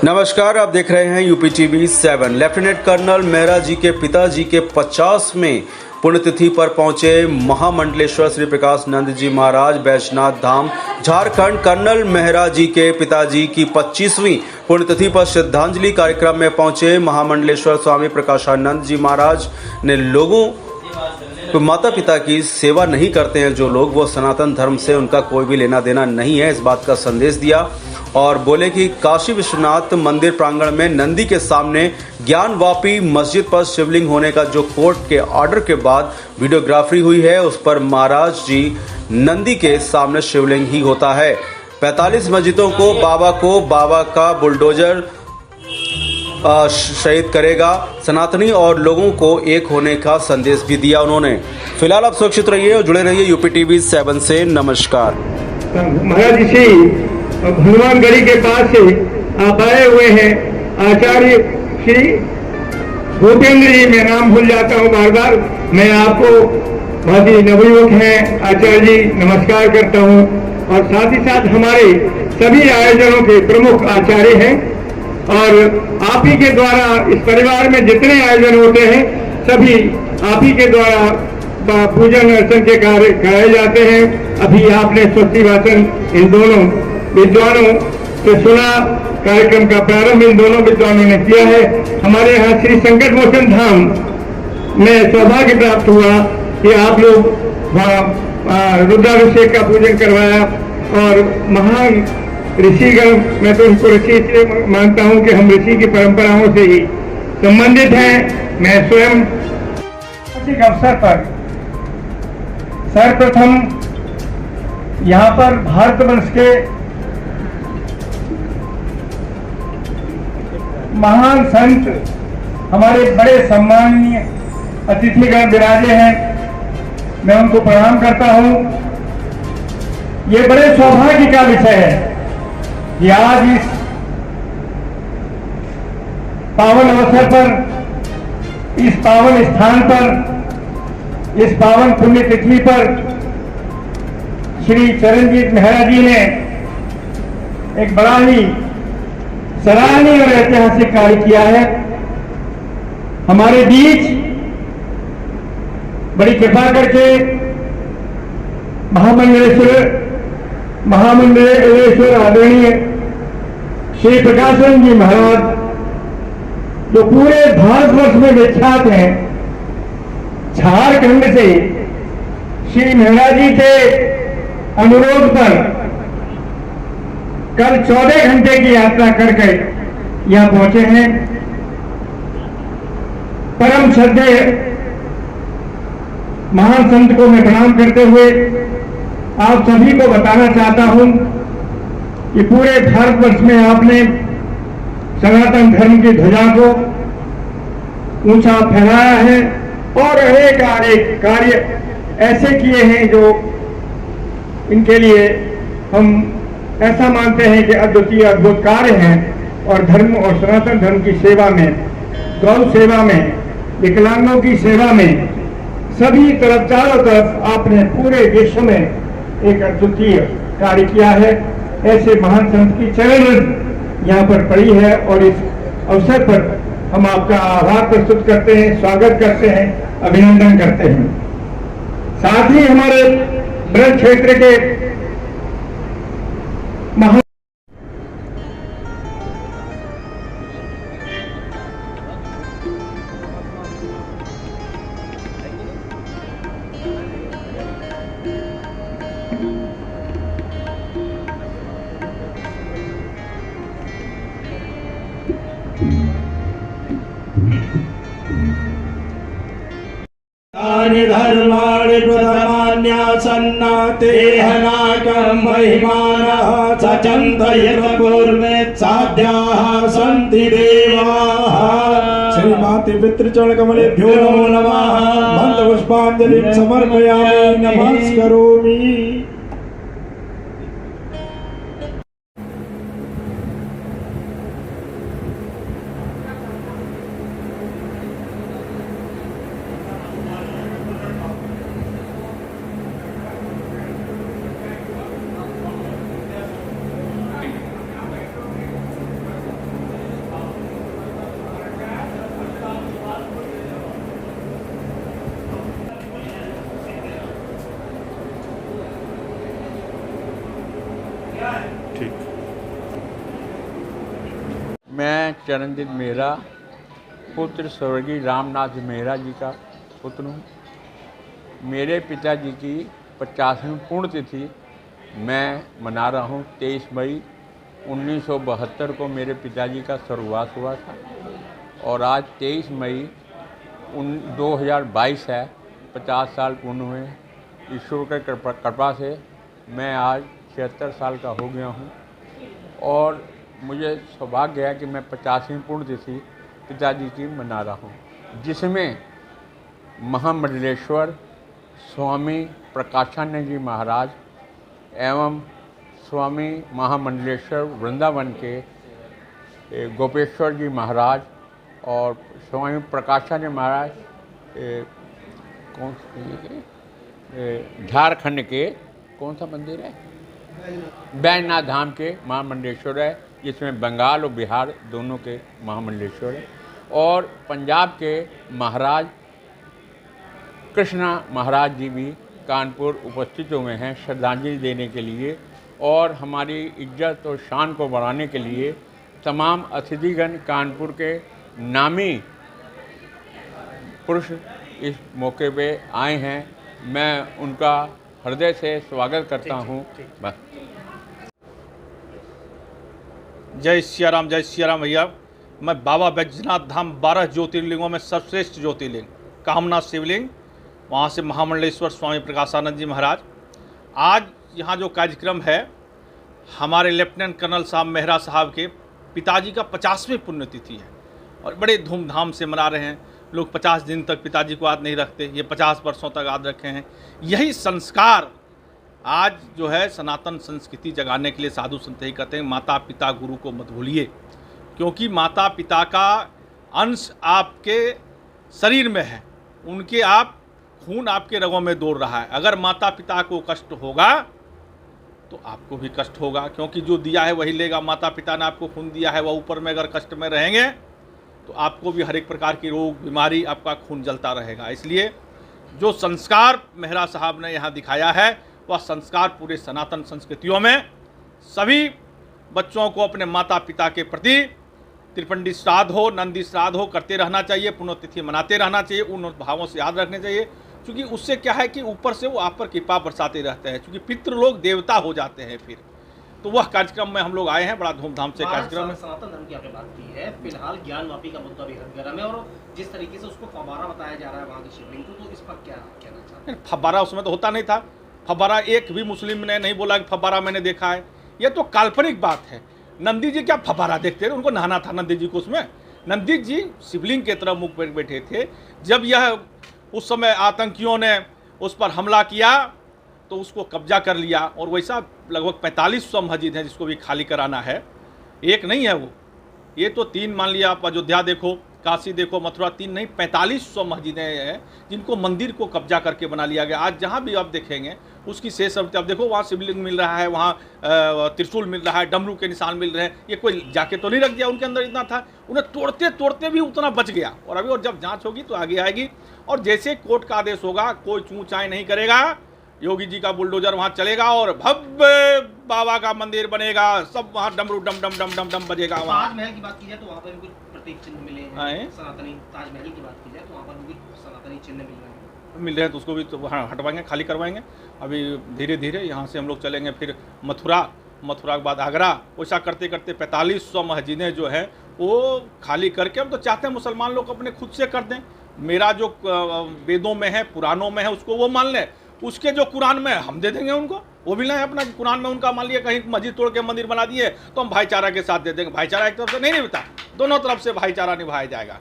नमस्कार, आप देख रहे हैं UP TV 7। Lieutenant colonel Mehra ji के पिताजी के 50वें पुण्यतिथि पर पहुंचे महामंडलेश्वर श्री प्रकाश नंद जी महाराज बैजनाथ धाम झारखंड। कर्नल मेहरा जी के पिताजी की 25वीं पुण्यतिथि पर श्रद्धांजलि कार्यक्रम में पहुंचे महामंडलेश्वर स्वामी प्रकाशानंद जी महाराज ने लोगों तो माता पिता की सेवा नहीं करते हैं जो लोग, वो सनातन धर्म से उनका कोई भी लेना देना नहीं है, इस बात का संदेश दिया। और बोले कि काशी विश्वनाथ मंदिर प्रांगण में नंदी के सामने ज्ञानवापी मस्जिद पर शिवलिंग होने का जो कोर्ट के ऑर्डर के बाद वीडियोग्राफी हुई है, उस पर महाराज जी नंदी के सामने शिवलिंग ही होता है। 45 मस्जिदों को बाबा का बुलडोजर शहीद करेगा, सनातनी और लोगों को एक होने का संदेश भी दिया उन्होंने। फिलहाल आप सुरक्षित रहिए और जुड़े रहिए यूपी टीवी 7 से। नमस्कार। महाराज जी हनुमानगढ़ी के पास से आप आए हुए हैं। आचार्य श्री भूपेंद्र जी, मैं नाम भूल जाता हूँ बार बार, मैं आपको बहुत ही नवयुवक हैं आचार्य जी नमस्कार करता हूँ। और साथ ही साथ हमारे सभी आयोजनों के प्रमुख आचार्य हैं और आप ही के द्वारा इस परिवार में जितने आयोजन होते हैं सभी आप ही के द्वारा पूजन अर्चन के कार्य कराए जाते हैं। अभी आपने स्वस्ति वाचन इन दोनों विद्वानों से सुना, कार्यक्रम का प्रारंभ इन दोनों विद्वानों ने किया है। हमारे यहाँ श्री संकट मोचन धाम में सौभाग्य प्राप्त हुआ कि आप लोग रुद्राभिषेक का पूजन करवाया और महान ऋषिगण, मैं तो इनको ऋषि इसलिए मानता हूं कि हम ऋषि की परंपराओं से ही संबंधित हैं। मैं स्वयं इस अवसर पर सर्वप्रथम यहाँ पर भारतवर्ष के महान संत हमारे बड़े सम्माननीय अतिथिगण विराजे हैं, मैं उनको प्रणाम करता हूं। ये बड़े सौभाग्य का विषय है कि आज इस पावन अवसर पर, इस पावन स्थान पर, इस पावन पुण्यतिथि पर श्री चरणजीत मेहरा जी ने एक बड़ा ही सराहनीय और ऐतिहासिक कार्य किया है। हमारे बीच बड़ी कृपा करके महामंडलेश्वर आदरणीय श्री प्रकाशानंद जी महाराज, जो पूरे भारतवर्ष में विख्यात हैं, झारखंड से श्री मेहरा जी के अनुरोध पर कल 14 घंटे की यात्रा करके यहां पहुंचे हैं। परम श्रद्धेय महान संत को मैं प्रणाम करते हुए आप सभी को बताना चाहता हूं कि पूरे भारतवर्ष में आपने सनातन धर्म की ध्वजा को ऊंचा फहराया है और अनेक कार्य ऐसे किए हैं जो इनके लिए हम ऐसा मानते हैं कि अद्वितीय अद्भुत कार्य हैं। और धर्म और सनातन धर्म की सेवा में, गौ सेवा में, विकलांगों की सेवा में, सभी तरफ चारों तरफ आपने पूरे विश्व में एक अद्वितीय कार्य किया है। ऐसे महान संत की चरण यहाँ पर पड़ी है और इस अवसर पर हम आपका आभार प्रस्तुत करते हैं, स्वागत करते हैं, अभिनंदन करते हैं। साथ ही हमारे ब्रज क्षेत्र के महान धर्माणि प्रथमान्यासन्नाते हनाकं महिमानः सचन्तयत पूर्वे साध्याः सन्ति देवाः। श्रीमाते पितृचरणकमलेभ्यो नमो नमः। मन्त्रपुष्पाञ्जलिं समर्पयामि, नमस्करोमि। मैं चरणजीत मेहरा, पुत्र स्वर्गीय रामनाथ मेहरा जी का पुत्र हूँ। मेरे पिताजी की 50वीं पुण्यतिथि मैं मना रहा हूँ। 23 मई 1972 को मेरे पिताजी का स्वर्गवास हुआ था और आज 23 मई 2022 है, 50 साल पूर्ण हुए। ईश्वर के कृपा से मैं आज 76 साल का हो गया हूँ और मुझे सौभाग्य है कि मैं 50वीं पुण्यतिथि पिताजी की मना रहा हूँ, जिसमें महामंडलेश्वर स्वामी प्रकाशानंद जी महाराज एवं स्वामी महामंडलेश्वर वृंदावन के गोपेश्वर जी महाराज और स्वामी प्रकाशानंद महाराज झारखंड के कौन सा मंदिर है, बैजनाथ धाम के महामंडलेश्वर है, जिसमें बंगाल और बिहार दोनों के महामंडलेश्वर है, और पंजाब के महाराज कृष्णा महाराज जी भी कानपुर उपस्थित हुए हैं श्रद्धांजलि देने के लिए। और हमारी इज्जत और शान को बढ़ाने के लिए तमाम अतिथिगण कानपुर के नामी पुरुष इस मौके पे आए हैं। मैं उनका हृदय से स्वागत करता हूँ। बस। जय सियाराम भैया। मैं बाबा बैजनाथ धाम 12 ज्योतिर्लिंगों में सर्वश्रेष्ठ ज्योतिर्लिंग कामनाथ शिवलिंग, वहाँ से महामंडलेश्वर स्वामी प्रकाशानंद जी महाराज। आज यहाँ जो कार्यक्रम है, हमारे लेफ्टिनेंट कर्नल साहब मेहरा साहब के पिताजी का 50वीं पुण्यतिथि है और बड़े धूमधाम से मना रहे हैं। लोग 50 दिन तक पिताजी को याद नहीं रखते, ये 50 वर्षों तक याद रखे हैं। यही संस्कार आज जो है सनातन संस्कृति जगाने के लिए साधु संत ही कहते हैं, माता पिता गुरु को मत भूलिए, क्योंकि माता पिता का अंश आपके शरीर में है, उनके आप खून आपके रगों में दौड़ रहा है। अगर माता पिता को कष्ट होगा तो आपको भी कष्ट होगा, क्योंकि जो दिया है वही लेगा। माता पिता ने आपको खून दिया है, वह ऊपर में अगर कष्ट में रहेंगे तो आपको भी हर एक प्रकार की रोग बीमारी, आपका खून जलता रहेगा। इसलिए जो संस्कार मेहरा साहब ने यहाँ दिखाया है, वह संस्कार पूरे सनातन संस्कृतियों में सभी बच्चों को अपने माता पिता के प्रति त्रिपंडी श्राद्ध हो, नंदी श्राद्ध हो, करते रहना चाहिए, पुण्यतिथि मनाते रहना चाहिए, उन भावों से याद रखने चाहिए, क्योंकि उससे क्या है कि ऊपर से वो आप पर कृपा बरसाते रहते हैं, क्योंकि पितृ लोग देवता हो जाते हैं फिर। तो वह कार्यक्रम में हम लोग आए हैं, बड़ा धूमधाम से कार्यक्रम है। सनातन धर्म की आपने बात की है, फिलहाल ज्ञान वापी का मुद्दा बेहद गर्म है और जिस तरीके से उसको फव्वारा बताया जा रहा है वहाँ के शिवलिंग को, तो इस पर क्या कहना चाहते हैं? फव्वारा उसमें तो होता नहीं था। फव्वारा एक भी मुस्लिम ने नहीं बोला कि फव्वारा मैंने देखा है, यह तो काल्पनिक बात है। नंदी जी क्या फव्वारा देखते थे? उनको नहाना था नंदी जी को उसमें। नंदी जी शिवलिंग की तरह मुख पर बैठे थे। जब यह उस समय आतंकियों ने उस पर हमला किया तो उसको कब्जा कर लिया, और वैसा लगभग 4500 मस्जिद हैं जिसको भी खाली कराना है। एक नहीं है वो, ये तो 3 मान लिया आप, अयोध्या देखो, काशी देखो, मथुरा, 3 नहीं 4500 मस्जिदें हैं जिनको मंदिर को कब्जा करके बना लिया गया। आज जहाँ भी आप देखेंगे उसकी शेष अब देखो, वहाँ शिवलिंग मिल रहा है, वहाँ त्रिशूल मिल रहा है, डमरू के निशान मिल रहे हैं। ये कोई जाके तो नहीं रख दिया, उनके अंदर इतना था, उन्हें तोड़ते तोड़ते भी उतना बच गया। और अभी और जब जांच होगी तो आगे आएगी, और जैसे कोर्ट का आदेश होगा कोई चूँ चाय नहीं करेगा, योगी जी का बुलडोजर वहाँ चलेगा और भव्य बाबा का मंदिर बनेगा, सब वहाँ डमरू डम डम डम डम डम बजेगा। वहाँ ताजमहल की बात की जाए तो वहाँ पर भी कुछ प्रतीक चिन्ह मिले हैं सनातनी। ताजमहल की बात की जाए तो वहाँ पर भी सनातनी चिन्ह मिल रहे हैं, तो उसको भी तो हटवाएंगे, खाली करवाएंगे। अभी धीरे धीरे यहाँ से हम लोग चलेंगे फिर मथुरा के बाद आगरा। वैसा करते करते 4500 मस्जिदें जो है वो खाली करके हम तो चाहते हैं मुसलमान लोग अपने खुद से कर दें। मेरा जो वेदों में है, पुराणों में है, उसको वो मान लें, उसके जो कुरान में हम दे देंगे उनको, वो भी ना है अपना। कुरान में उनका मान लिया कहीं मस्जिद तोड़ के मंदिर बना दिए तो हम भाईचारा के साथ दे देंगे। भाईचारा एक तरफ से नहीं निभता, दोनों तरफ से भाईचारा निभाया जाएगा।